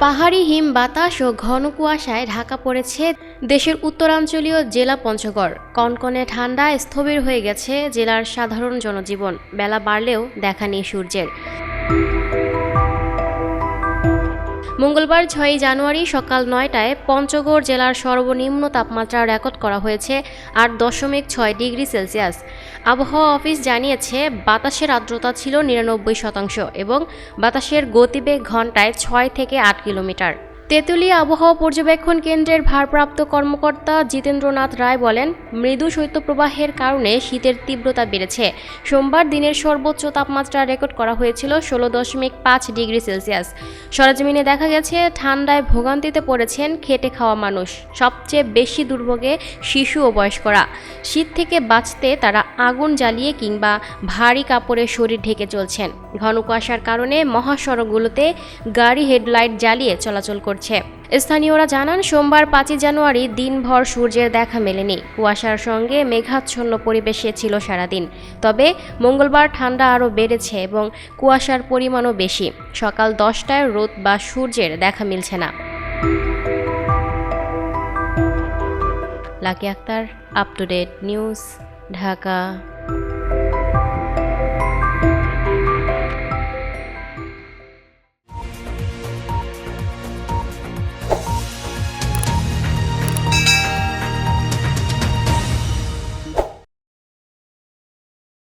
পাহাড়ি হিম বাতাস ও ঘন কুয়াশায় ঢাকা পড়েছে দেশের উত্তরাঞ্চলীয় জেলা পঞ্চগড়। কনকনে ঠান্ডায় স্থবির হয়ে গেছে জেলার সাধারণ জনজীবন। বেলা বাড়লেও দেখা নেই সূর্যের। মঙ্গলবার ৬ জানুয়ারি সকাল ৯টায় পঞ্চগড় জেলার সর্বনিম্ন তাপমাত্রা রেকর্ড করা হয়েছে ৮.৬ ডিগ্রি সেলসিয়াস। আবহাওয়া অফিস জানিয়েছে বাতাসের আর্দ্রতা ছিল ৯৯% এবং বাতাসের গতিবেগ ঘন্টায় ৬ থেকে ৮ কিলোমিটার। তেঁতুলিয়া আবহাওয়া পর্যবেক্ষণ কেন্দ্রের ভারপ্রাপ্ত কর্মকর্তা জিতেন্দ্রনাথ রায় বলেন, মৃদু শৈত্যপ্রবাহের কারণে শীতের তীব্রতা বেড়েছে। সোমবার দিনের সর্বোচ্চ তাপমাত্রা রেকর্ড করা হয়েছিল ১৬.৫ ডিগ্রি সেলসিয়াস। সরেজমিনে দেখা গেছে ঠান্ডায় ভোগান্তিতে পড়েছেন খেটে খাওয়া মানুষ। সবচেয়ে বেশি দুর্ভোগে শিশু ও বয়স্করা। শীত থেকে বাঁচতে তারা আগুন জ্বালিয়ে কিংবা ভারী কাপড়ে শরীর ঢেকে চলছেন। ঘন কুয়াশার কারণে মহাসড়কগুলোতে গাড়ি হেডলাইট জ্বালিয়ে চলাচল করছে। স্থানীয়রা জানান, সোমবার ৫ জানুয়ারি দিনভর সূর্যের দেখা মেলেনি। কুয়াশার সঙ্গে মেঘাচ্ছন্ন পরিবেশে ছিল সারাদিন। তবে মঙ্গলবার ঠান্ডা আরও বেড়েছে এবং কুয়াশার পরিমাণও বেশি। সকাল ১০টায় রোদ বা সূর্যের দেখা মিলছে না। Lucky Akter, up to date news, Dhaka.